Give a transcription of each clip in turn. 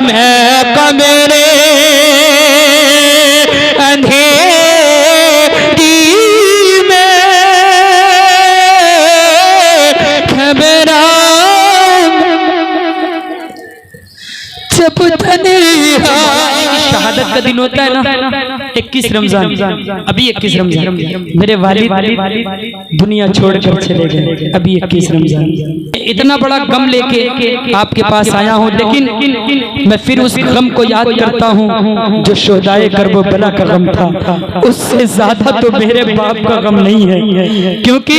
मैं कमरे अंधेरी में घबरा जब तन्हा। शहादत का दिन होता है ना 21 रमजान, अभी 21 रमजान मेरे वालिद दुनिया छोड़कर चले गए, अभी 21 रमजान। इतना बड़ा गम लेके आपके पास आया हूँ, लेकिन मैं फिर उस गम को याद करता हूँ जो शोहदाए करबला का गम था। उससे ज्यादा तो मेरे बाप का गम नहीं है, क्योंकि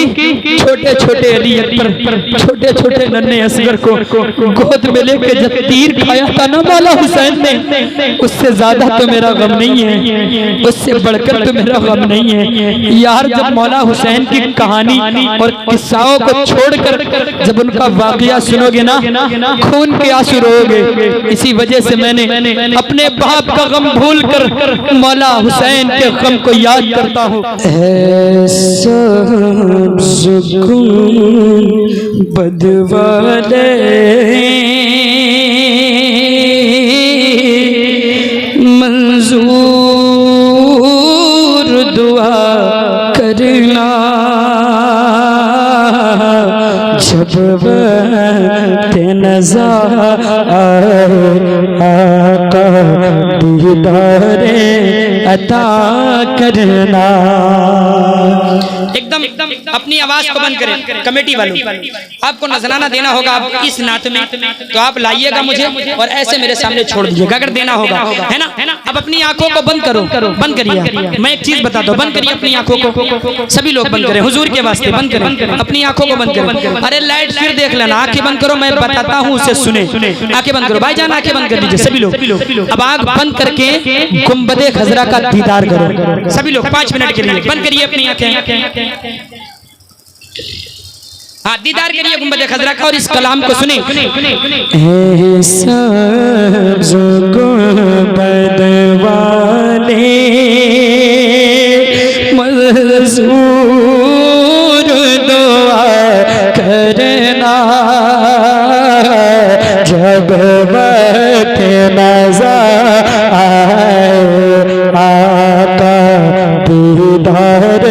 छोटे छोटे अली अकबर, छोटे छोटे नन्हे असगर को गोद में लेके जब तीर खाया था ना मौला हुसैन ने, उससे ज्यादा तो मेरा गम नहीं है, उससे बढ़कर तो मेरा गम नहीं है यार। जब मौला हुसैन की कहानी और किस्साओं को छोड़कर जब उनका वाकया सुनोगे ना, खून के आंसू रोओगे। इसी वजह से मैंने अपने बाप का गम भूलकर मौला हुसैन के गम को याद करता हूँ। बदवाले मंजूर दुआ करना जब वक्त नज़र आका दीदारे अता करना। एकदम अपनी आवाज को बंद करें कमेटी वालों, आपको नजराना देना होगा इस नात में, तो आप लाइएगा मुझे और ऐसे मेरे सामने छोड़ दीजिएगा अगर देना होगा, है ना। अब अपनी आंखों को बंद करो, बंद करिए। मैं एक चीज बताता हूँ, बंद करिए अपनी आंखों को, सभी लोग बंद करें हुजूर के वास्ते, बंद करें अपनी आंखों को, बंद करें। अरे लाइट फिर देख लेना, आंखें बंद करो, मैं बताता हूँ उसे सुने। आंखें बंद करो भाईजान, आंखें बंद कर दीजिए सभी लोग। अब आंख बंद करके गुंबदे खजरा का दीदार करो सभी लोग 5 मिनट के लिए। बंद करिए अपनी आंखें, हाँ दीदार करिए गुंबदे खजरा का और इस कलाम को सुने। गुंबद वाले मंजूर दुआ करना जब वक्त नज़र आका दीदार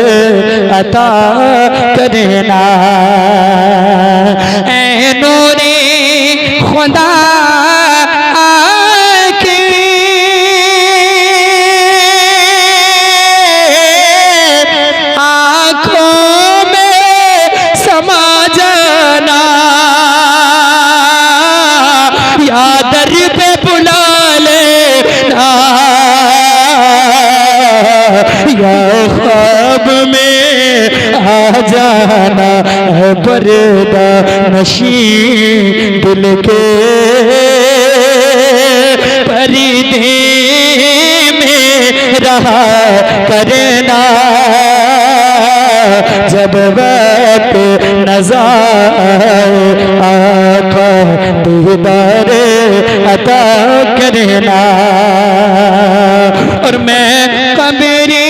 अता करना। ऐ नूरे खुदा के आँखों में समा जाना, या दर पे बुला लेना, या ख्वाब में आ जाना, पर्दा नशी दिल के पर्दे में रहा करना जब वक्त नज़र आका दीदार अता करना। और मैं कमरे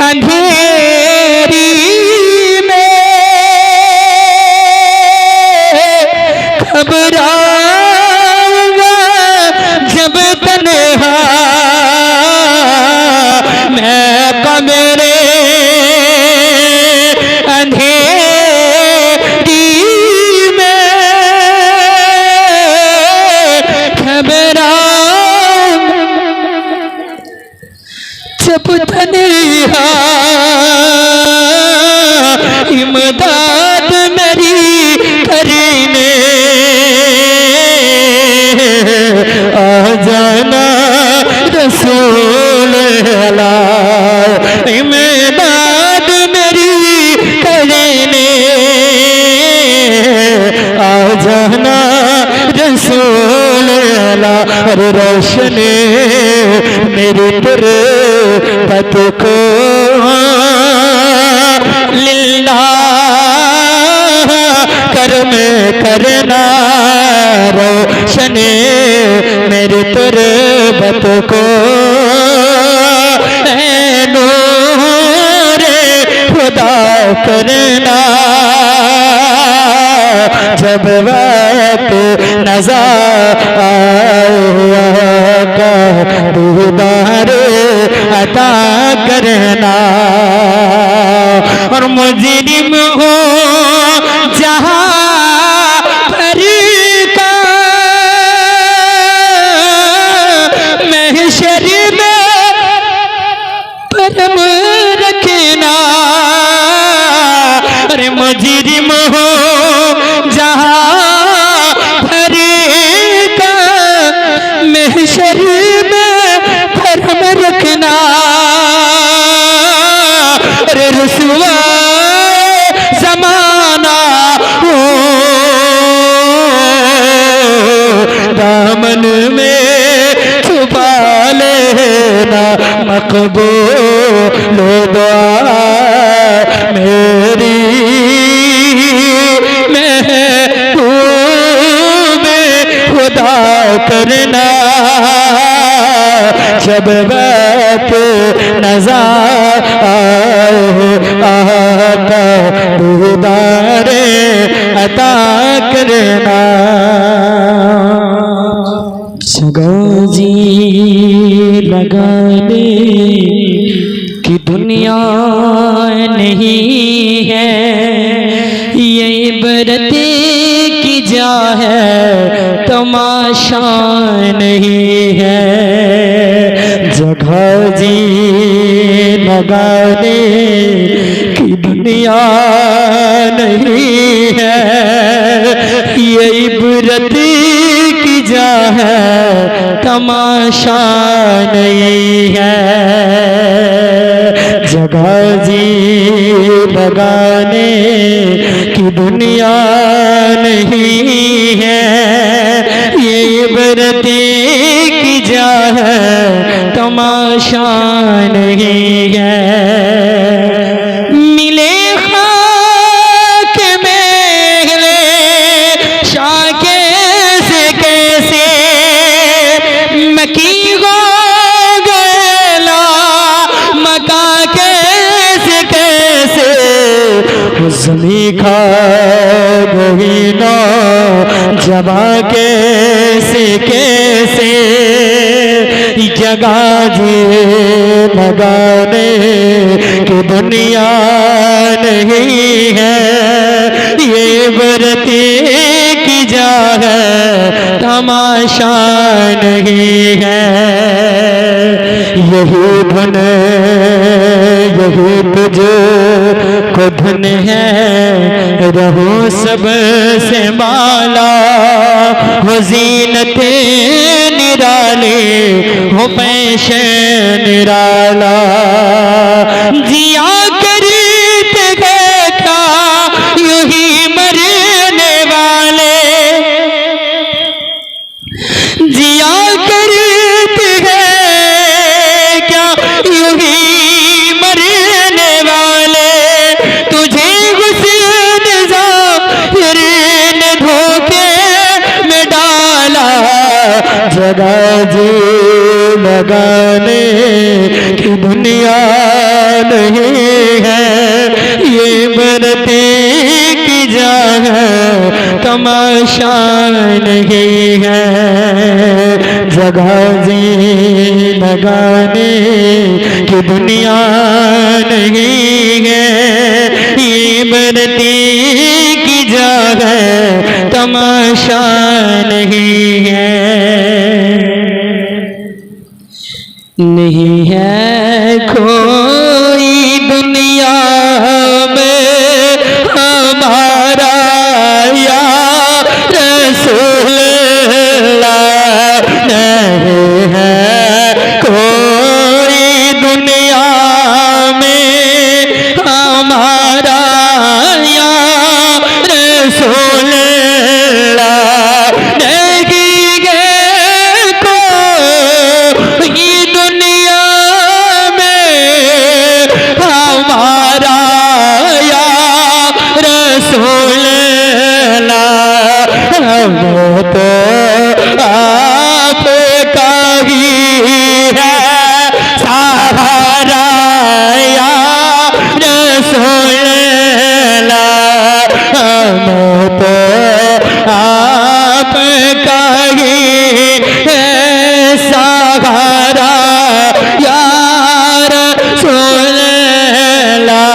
अंधेरी में घबराऊंगा जब तन्हा, मैं कमरे अंधेरी में घबराऊंगा जब तन्हा, इमदाद मेरी करने आ जाना रसूल अल्लाह, इमदाद मेरी करने आ जाना रसूल अल्लाह। और रोशनी मेरी तुरबत को लिल्लाह करम करना, रोशनी मेरी तुरबत को नूरे खुदा करना जब वक्त नज़र महशर में भरम रखना, अरे रुसवा जमाना हो दामन में छुपा लेना, मकबूल दुआ मेरी खुदा करना, जब वक्त नज़र आए आका दीदारे अता करना। जगह जी लगाने की दुनिया नहीं है, ये इबरत की जा है तमाशा नहीं है। जगह जी लगाने की दुनिया नहीं है, ये इबरत की जा है तमाशा नहीं है। जगह जी लगाने की दुनिया नहीं है, ये इबरत की जा है तमाशा नहीं है। मिले खाक में शाह कैसे कैसे मकी हो गला मका कैसे कैसे हुस्नी खा गई ना जबा कैसे कैसे। जगह जी लगाने की दुनिया नहीं है, ये इबरत की जा है तमाशा नहीं है। यही धुन यही तुझे को धुन है, रहो सब से माला हो जीनते निराले हो पैशे निराला। जिया करते गए था यूं ही मरने वाले, जिया करते गए क्या यूं ही मरने वाले। तुझे हुस्न ज़ाहिर ने धोखे में डाला, जगह जी लगाने की दुनिया नहीं है, ये इबरत की जा है तमाशा नहीं है। जगह जी लगाने की दुनिया नहीं है, ये इबरत की जा है तमाशा नहीं है। नहीं है कोई दुनिया में हमारा या रसूल अल्लाह, नहीं है कोई दुनिया में हमारा या रसूल अल्लाह, नहीं है कोई दुनिया में हमारा या रसूल अल्लाह। वो तो आपका ही है सहारा या रसूल अल्लाह, वो तो आपका ही है सहारा या रसूल अल्लाह।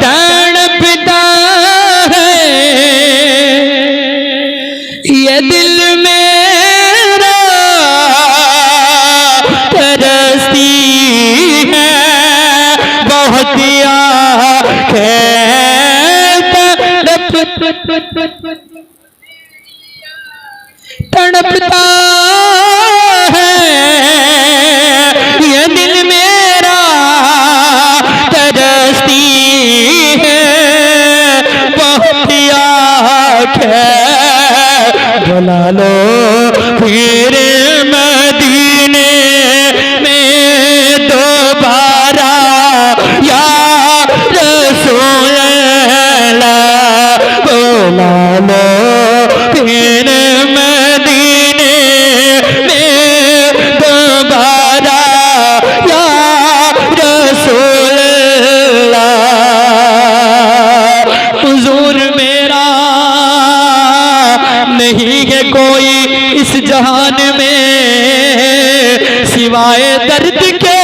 तड़पता है ये दिल मेरा, तरसती है बहुत आँखें, तड़पता फिर मदीने में दोबारा या रसूल अल्लाह बुला लो फिर मदीने में दोबारा या रसूल अल्लाह। हुजूर मेरा नहीं है कोई इस जहान में सिवाय दर्द के,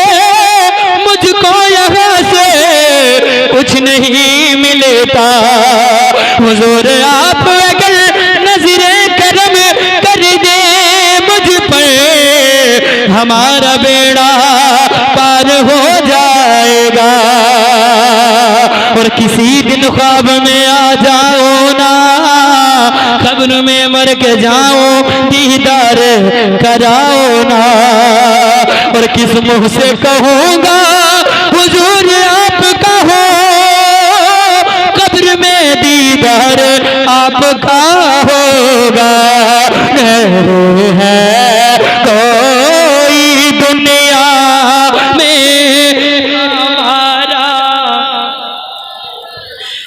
मुझको यहाँ से कुछ नहीं मिलता। हुजूर आप अगर नजरे करम कर दे मुझ पर, हमारा बेड़ा पार हो जाएगा। और किसी दिन ख्वाब में आ जाओ ना, कब्र में मर के जाओ दीदार कराओ ना। और किस मुंह से कहूँगा हुजूर आपका हो, कब्र में दीदार आपका होगा। नहीं है कोई दुनिया में हमारा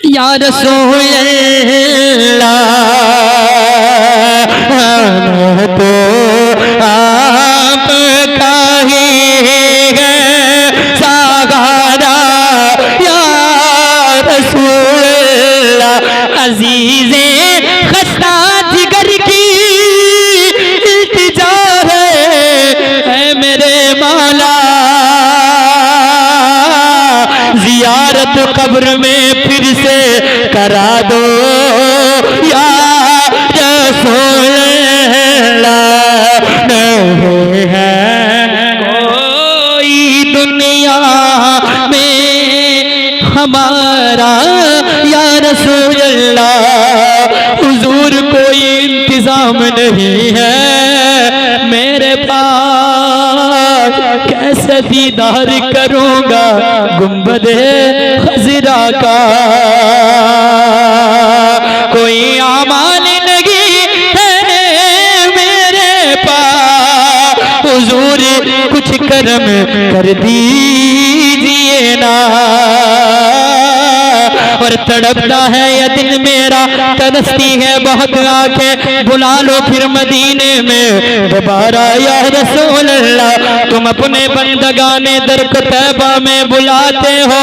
या रसूल अल्लाह, तो आपका ही है सहारा या रसूल अल्लाह। अजीज़े खस्ता जिगर की इल्तिजा है मेरे मौला, जियारत कब्र में फिर से करा दो या रसूल अल्लाह। नहीं है कोई दुनिया में हमारा या रसूल अल्लाह। हुजूर कोई इंतजाम नहीं है मेरे पास, कैसे दीदार करूंगा गुंबदे खजरा का। कोई आमाल नहीं है मेरे पास, हुजूर कुछ करम कर दीजिए ना। और तड़पता है ये दिल मेरा, तरसती है बहुत आंखें, बुला लो फिर मदीने में दोबारा या रसूल अल्लाह। तुम अपने बंदगाने दर को तैबा में बुलाते हो,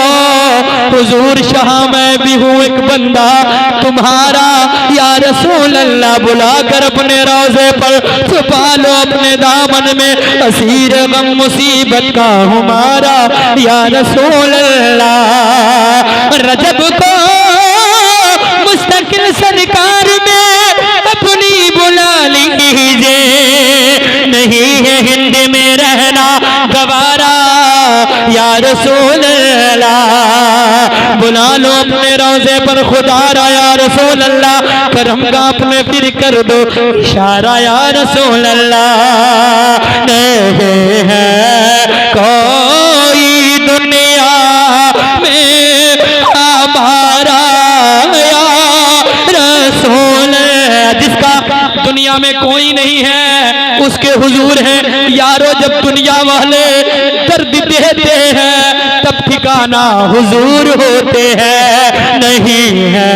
हुजूर शाह मैं भी हूँ एक बंदा तुम्हारा या रसूल अल्लाह। बुलाकर अपने रोज़े पर छुपा लो अपने दामन में, असीर गम मुसीबत का हमारा या रसूल अल्लाह। रजब को मुस्तकिल सरकार में अपनी बुला लीजिए, नहीं है हिंद में रहना गवारा या रसूल अल्लाह। बुला लो अपने रोज़े पर खुदारा या रसूल अल्लाह, करम का अपने फिर कर दो इशारा या रसूल अल्लाह। नहीं है कोई दुनिया में हमारा या रसूल, जिसका दुनिया में कोई नहीं है उसके हुजूर है यारो। जब दुनिया वाले दर्द देते हैं तब ठिकाना हुजूर होते हैं। नहीं है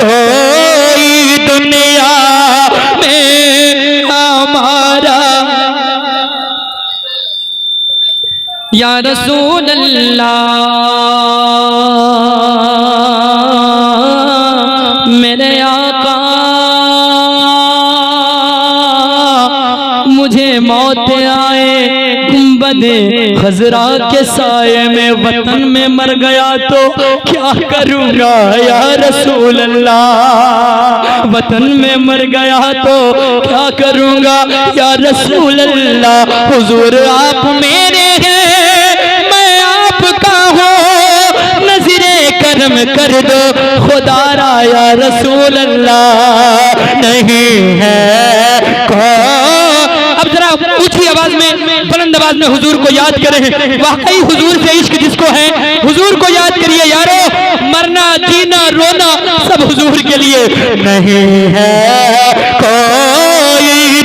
कोई दुनिया में हमारा या रसूल अल्लाह। मेरे आका मुझे मौत आए गुंबदे खजरा के साए में, वतन में मर गया तो क्या करूँगा या रसूल अल्लाह। वतन में मर गया तो क्या करूँगा या रसूल अल्लाह। हुजूर आप मेरे हैं मैं आपका हूँ, नजरे करम कर दो खुदारा या रसूल अल्लाह। नहीं है अब जरा ऊंची आवाज में बुलंद आवाज में हुजूर को याद करें। वाकई हुजूर से इश्क जिसको है हुजूर को याद करिए यारो। मरना जीना रोना सब हुजूर के लिए। नहीं है कोई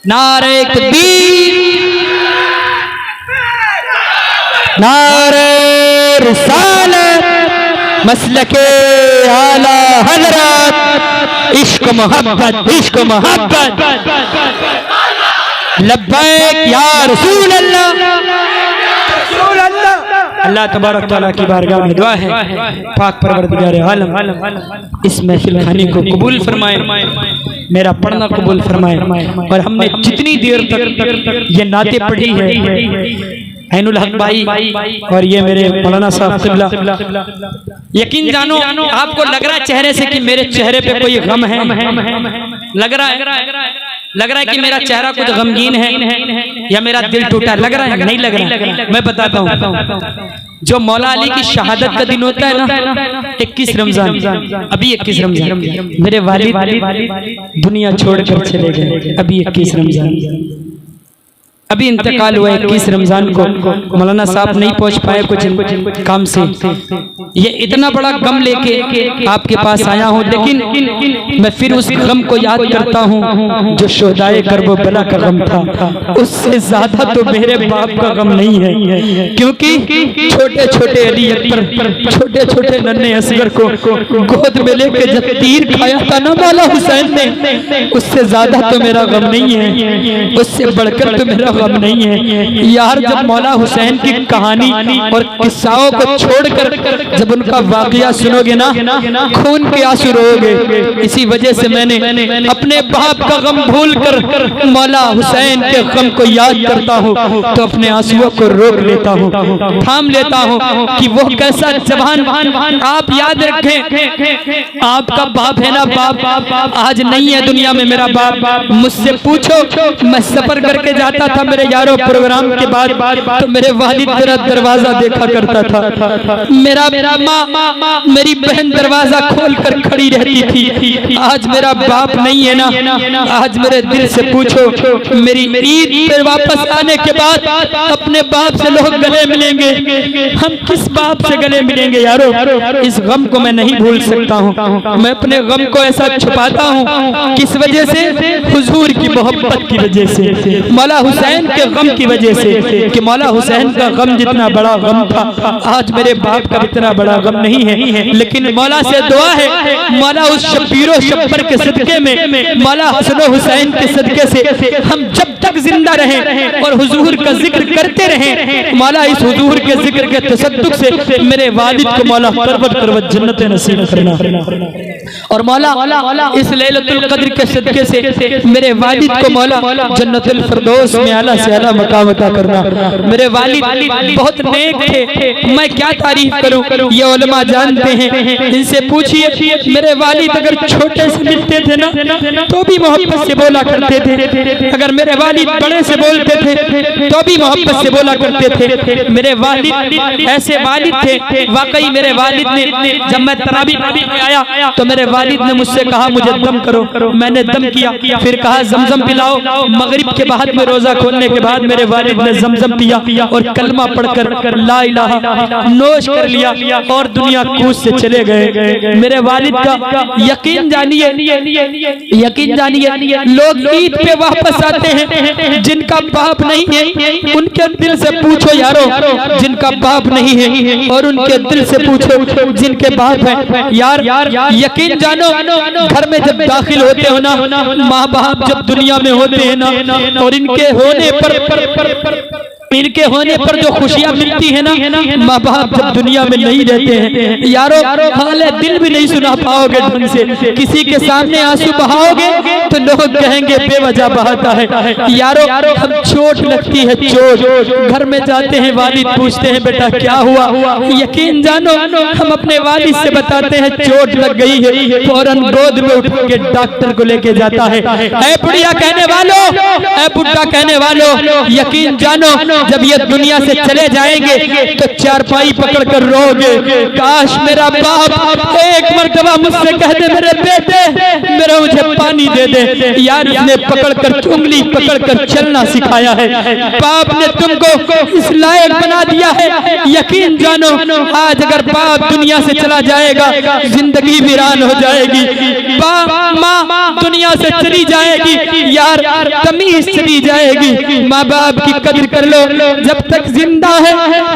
नारे तकबीर, नारे रिसालत, मसलके आला हजरत, इश्क मोहब्बत, इश्क मोहब्बत, लब्बैक या रसूल अल्लाह। अल्लाह तबारक तआला की बारगाह में दुआ है, पाक परवरदिगार आलम इस महफिल खाने को कबूल फरमाए, मेरा पढ़ना कबूल फरमाए। और हमने जितनी देर तक ये नाते पढ़ी है, ऐनुल हक भाई और ये मेरे मौलाना साहब क़िबला, यकीन जानो आपको लग रहा है चेहरे से कि मेरे चेहरे पे कोई गम है, लग रहा है कि मेरा चेहरा कुछ गमगीन है या मेरा दिल टूटा, लग रहा है? नहीं लग रहा। मैं बताता हूँ, जो मौला अली की शहादत का दिन होता है ना, 21 रमजान, अभी 21 रमजान, मेरे वालिद दुनिया छोड़कर चले गए, अभी 21 रमजान, अभी इंतकाल हुआ 21 रमजान को। मौलाना साहब नहीं पहुंच पाए कुछ काम से। ये इतना बड़ा गम लेके आपके पास आया हूं, लेकिन मैं फिर उस गम को याद करता हूं जो शोहदाए करबला का गम था। उससे ज्यादा तो मेरे बाप का गम नहीं है, क्योंकि छोटे छोटे अली अकबर, छोटे छोटे नन्हे असगर को गोद में लेके जब तीर खाया था ना मौला हुसैन ने, उससे ज्यादा तो मेरा गम नहीं है, उससे बढ़कर तो मेरा गम नहीं है यार। जब मौला हुसैन की कहानी और किस्साओं को छोड़कर जब उनका वाकया सुनोगे ना, खून के आंसू रोओगे। इसी वजह से मैंने अपने बाप का गम भूलकर मौला हुसैन के गम को याद करता हूँ, तो अपने आंसुओं को रोक लेता हूँ, थाम लेता हूँ कि वो कैसा जवान। आप याद रखें, आपका बाप है ना, बाप आज नहीं है दुनिया में। मेरा बाप, मुझसे पूछो, मैं सफर करके जाता था मेरे यारों प्रोग्राम के बाद, तो मेरे वालिद मेरा दरवाजा देखा करता था, मेरा माँ मेरी बहन दरवाजा खोल कर खड़ी रहती थी। आज मेरा बाप नहीं है ना, आज मेरे दिल से पूछो, मेरी ईद पर वापस आने के बाद अपने बाप से लोग गले मिलेंगे, हम किस बाप से गले मिलेंगे यारो? इस गम को मैं नहीं भूल सकता हूँ। मैं अपने गम को ऐसा छुपाता हूँ, किस वजह से? हुजूर की मोहब्बत की वजह से, मौला हुसैन के गम की वजह से, कि मौला हुसैन का गम जितना बड़ा गम था, आज मेरे बाप का इतना बड़ा गम नहीं है। लेकिन मौला से दुआ है, मौला उस शब्बीरो शब्बर के सदके में, मौला हसन हुसैन के सदके से हम जब तक जिंदा रहें और हुजूर का जिक्र करते रहें, मौला इस हुजूर के जिक्र के तसद्दुक से मेरे वालिद को मौला करवत जन्नत नसीब करना, और मौला इस लैलतुल कद्र के सदके से मेरे वालिद को मौला जन्नतुल फिरदौस में आला से आला मकाम अता करना। मेरे वालिद बहुत नेक थे, मैं क्या तारीफ करूं, ये उलमा जानते हैं, इनसे पूछिए। मेरे वालिद अगर छोटे से मिलते थे ना, तो भी मोहब्बत से बोला करते थे, अगर मेरे वालिद बड़े से बोलते थे तो भी मोहब्बत से बोला करते थे। मेरे वालिद ऐसे वालिद थे, वाकई मेरे वालिद ने, जब मैं तरावी में आया तो मेरे वालिद ने मुझसे कहा मुझे दम करो, मैंने दम किया, फिर कहा जमजम पिलाओ। मगरिब के बाद में रोजा खोलने के बाद मेरे वालिद ने जमजम पिया और कलमा पढ़कर ला इलाहा नोश कर लिया और दुनिया कूद से चले गए। मेरे वालिद का यकीन जानिए, लोग ईद पे वापस आते हैं, जिनका बाप नहीं है उनके दिल से पूछो यारो, जिनका बाप नहीं है और उनके दिल से पूछो जिनके बाप है। यार यकीन जानो, घर में जब दाखिल होते हो ना, माँ बाप जब दुनिया में होते हैं ना, और इनके होने पर जो खुशियां मिलती है ना, माँ बाप जब दुनिया में नहीं रहते हैं यारो, हाले दिल भी नहीं सुना पाओगे ढंग से। किसी के सामने आंसू बहाओगे तो लोग कहेंगे बेवजह बहाता है। यारो हम चोट लगती है, चोट। घर में जाते हैं, वालिद पूछते हैं बेटा क्या हुआ, यकीन जानो हम अपने वालिद से बताते हैं चोट लग गई है, फौरन गोद में उठा के डॉक्टर को लेके जाता है। ऐ बुढ़िया कहने वालों, ऐ बुढ़ा कहने वालों, यकीन जानो जब ये दुनिया से चले जाएंगे तो चारपाई पकड़कर रोगे, काश मेरा बाप एक मर्तबा मुझसे कह दे मेरे बेटे मेरा मुझे पानी दे दे। यार उसने पकड़कर उंगली पकड़कर चलना सिखाया है। बाप ने तुमको इस लायक बना दिया है। यकीन जानो आज अगर बाप दुनिया से चला जाएगा जिंदगी वीरान हो जाएगी। माँ दुनिया से चली जाएगी, यार तमीज चली जाएगी। माँ बाप की कदर कर लो जब तक जिंदा है।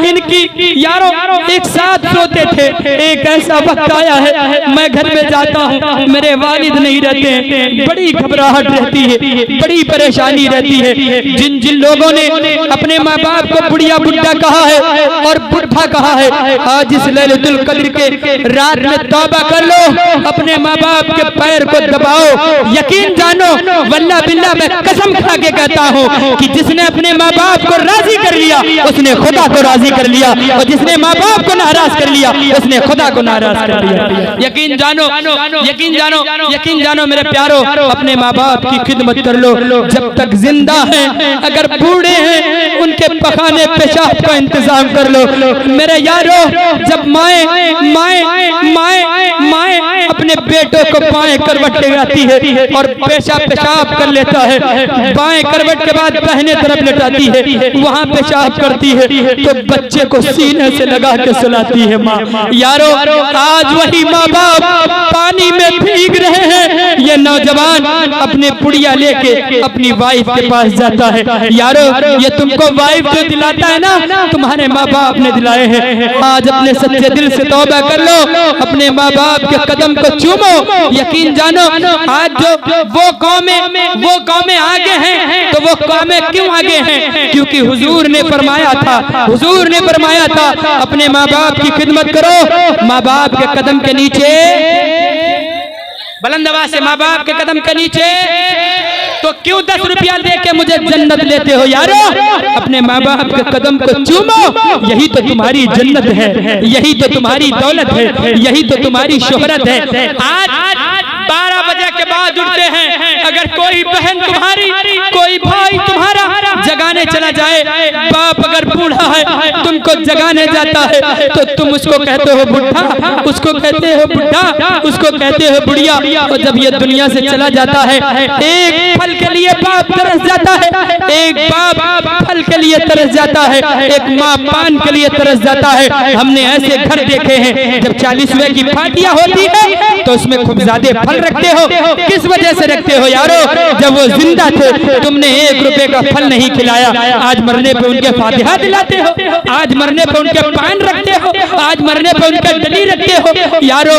इनकी यारों एक साथ सोते थे। एक ऐसा वक्त आया है मैं घर में जाता हूँ, मेरे वालिद नहीं रहते, बड़ी घबराहट रहती है, बड़ी परेशानी रहती है। जिन जिन लोगों ने अपने माँ बाप को बुढ़िया बुढ़ा कहा है और बुढ़ा कहा है, आज इस लैलतुल कद्र के रात में तौबा कर लो, अपने माँ बाप के पैर को दबाओ। यकीन जानो वल्लाह बिल्लाह मैं कसम खा के कहता हूँ कि जिसने अपने माँ बाप को राजी कर लिया उसने खुदा को राजी कर लिया, और जिसने माँ बाप को नाराज कर लिया उसने खुदा को नाराज कर लिया। यकीन जानो, यकीन जानो, यकीन जानो मेरे प्यारो, अपने माँ बाप की खिदमत कर लो जब तक जिंदा है। अगर बूढ़े हैं उनके पखाने पेशाब का इंतजाम कर लो। मेरे यारो, जब माए माए माए माए अपने बेटों को बाएं करवट लगाती है और पेशाब कर लेता है, बाएं करवट के बाद दाहिने तरफ लेटाती है, वहाँ पेशाब करती है तो बच्चे को सीने से लगा के सुलाती है माँ। यारो आज वही माँ बाप पानी में भीग रहे हैं। ये नौजवान अपने पुड़िया लेके अपनी वाइफ के पास जाता है। यारो ये तुमको वाइफ जो दिलाता है ना, तुम्हारे माँ बाप ने दिलाए हैं। आज अपने सच्चे दिल से तौबा कर लो, अपने माँ बाप के कदम को चूमो। यकीन जानो आज जो वो कौमें आगे हैं, तो वो कौमें क्यों आगे हैं? क्योंकि हुजूर ने फरमाया था, हुजूर ने फरमाया था अपने माँ बाप की खिदमत करो। माँ बाप के कदम के नीचे, बुलंद आवाज से, माँ बाप के कदम के नीचे तो क्यों 10 रुपया देके मुझे जन्नत लेते हो? यारो अपने माँ बाप के कदम को चूमो, यही तो तुम्हारी जन्नत है, यही तो तुम्हारी दौलत है, यही तो तुम्हारी शोहरत है। आज 12 बजे के बाद उठते हैं, अगर कोई बहन तुम्हारी, कोई भाई तुम्हारा जगाने चला जाए, बाप अगर बूढ़ा है तुमको जगाने जाता है तो तुम उसको कहते हो बुढ़ा, उसको कहते हो बुढ़ा, उसको कहते हो बुढ़िया। और जब ये दुनिया से चला जाता है, एक फल के लिए बाप तरस जाता है, एक बाप फल के लिए तरस जाता है, एक माँ पान के लिए तरस जाता है। हमने ऐसे घर देखे हैं जब 40वें की पार्टियां होती है तो उसमें खूब ज्यादा फल रखते हो। किस वजह से रखते हो यारो? जब वो जिंदा थे तुमने 1 रुपए का फल नहीं खिलाया, आज मरने पे उनके फातिहा दिलाते हो, आज मरने पे उनके पान रखते हो, आज मरने पे उनके डली रखते हो। यारो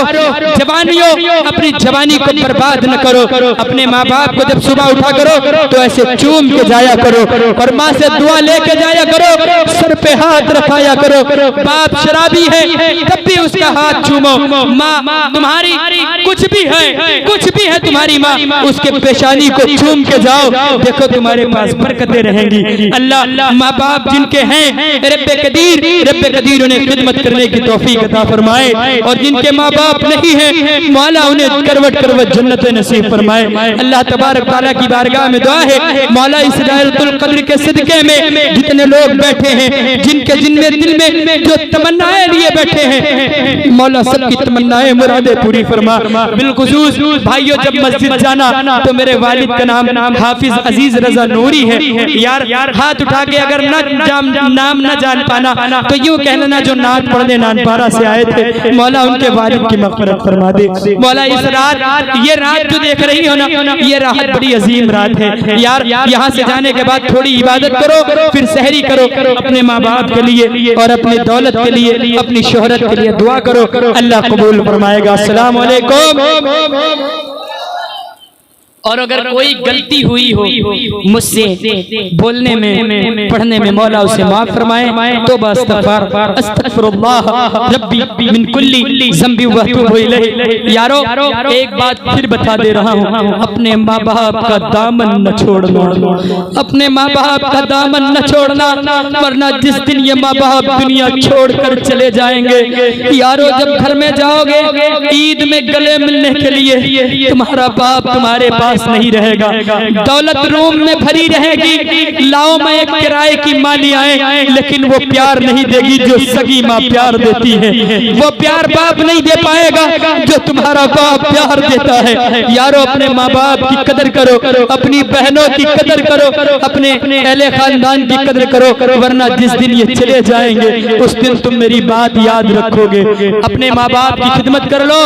जवानियों अपनी जवानी को बर्बाद न करो, अपने माँ बाप को जब सुबह उठा करो तो ऐसे चूम के जाया करो और माँ से दुआ लेके जाया करो, सर पे हाथ रखाया करो। बाप शराबी है तब भी उसका हाथ चूमो। माँ तुम्हारी कुछ भी है तुम्हारी माँ, उसके पेशानी को चूम के जाओ, देखो तुम्हारे पास बरकतें रहेंगी। अल्लाह माँ बाप जिनके हैं रब्बे कदीर उन्हें खिदमत करने की तौफीक अता फरमाए, और जिनके माँ बाप नहीं है मौला उन्हें करवट करवट जन्नत नसीब फरमाए। अल्लाह तबारक तआला की बारगाह में दुआ है मौला इस लैलतुल कद्र के सदके में जितने लोग बैठे हैं, जिनके दिल में जो तमन्नाएं लिए बैठे हैं, मौला सबकी तमन्नाएं मुरादें पूरी फरमा। बिलखुसूस भाइयों जब मस्जिद जाना तो मेरे वालिद का नाम हाफिज अजीज रजा नूरी है। यार हाथ उठा के अगर नाम न जान पाना तो यूं कह लेना जो नात पढ़ने नानपारा से आए थे, मौला उनके वालिद की मग़फ़िरत फरमा दे। मौला इस रात, ये रात जो देख रही हो ना, ये रात बड़ी अजीम रात है। यार यहाँ से जाने के बाद थोड़ी इबादत करो, फिर सहरी करो, अपने माँ बाप के लिए और अपनी दौलत के लिए, अपनी शोहरत के लिए दुआ करो, अल्लाह कबूल फरमाएगा। अस्सलाम वालेकुम। और अगर कोई गलती हुई हो मुझसे बोलने में, पढ़ने में, मौला उसे माफ फरमाए। तौबा अस्तगफिरुल्लाह रब्बी मिन कुल्ली ज़ंबी व अतूबु इलैह। यारो एक बात फिर बता दे रहा हूँ, अपने माँ बाप का दामन न छोड़ना, अपने माँ बाप का दामन न छोड़ना, वरना जिस दिन ये माँ बाप दुनिया छोड़कर चले जाएंगे, यारो जब घर में जाओगे ईद में गले मिलने के लिए तुम्हारा बाप तुम्हारे पास पास नहीं रहेगा। दौलत रूम में भरी रहेगी, लाओ मैं एक किराए की माँ ले आए, लेकिन वो प्यार नहीं देगी जो सगी माँ प्यार देती है। वो प्यार बाप नहीं दे पाएगा जो तुम्हारा बाप प्यार देता है। यारो अपने माँ बाप की कदर करो, अपनी बहनों की कदर करो, अपने अहले खानदान की कदर करो, वरना जिस दिन ये चले जाएंगे उस दिन तुम मेरी बात याद रखोगे। अपने माँ बाप की खिदमत कर लो,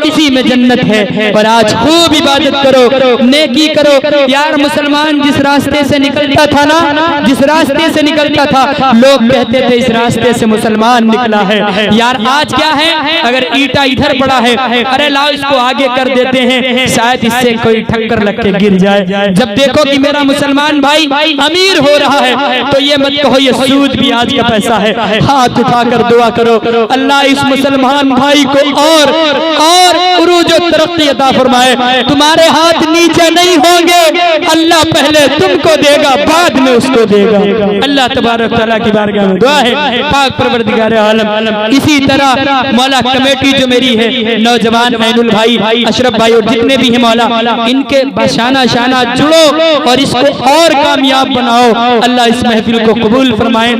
इसी में जन्नत है। और आज खूब इबादत करो, नेकी करो। यार मुसलमान जिस रास्ते से निकलता था ना, जिस रास्ते से निकलता था, लोग कहते थे इस रास्ते से मुसलमान निकला है। यार आज क्या है, अगर ईटा इधर पड़ा है, अरे लाओ इसको आगे कर देते हैं, शायद इससे कोई ठक्कर लग के गिर जाए। जब देखो कि मेरा मुसलमान भाई अमीर हो रहा है तो ये मत कहो ये सूद भी आज का पैसा है। हाथ उठाकर दुआ करो, अल्लाह इस मुसलमान भाई को और उरूज और तरक्की अता फरमाए। तुम्हारे हाथ नीचे नहीं होंगे, अल्लाह पहले तुमको देगा, बाद में उसको देगा। अल्लाह तबारक तआला की बारगाह में दुआ है, पाक परवरदिगार आलम इसी तरह मौला कमेटी जो मेरी है, नौजवान ऐनुल भाई, अशरफ भाई और जितने भी हैं मौला, इनके शाना शाना जुड़ो और इसको और कामयाब बनाओ। अल्लाह इस महफिल को कबूल फरमाए।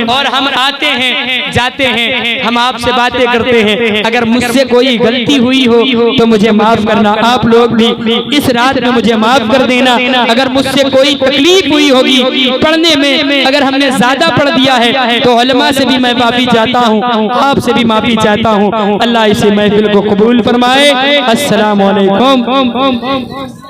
और हम आते हैं जाते हैं, हम आपसे बातें करते हैं, अगर मुझसे कोई गलती हुई हो तो मुझे माफ करना। आप लोग भी इस रात में मुझे माफ कर देना। अगर मुझसे कोई तकलीफ हुई होगी पढ़ने में, अगर हमने ज्यादा पढ़ दिया है तो उलमा से भी मैं माफी चाहता हूँ, आपसे भी माफी चाहता हूँ। अल्लाह इसे महफिल को कबूल फरमाए। अस्सलाम वालेकुम।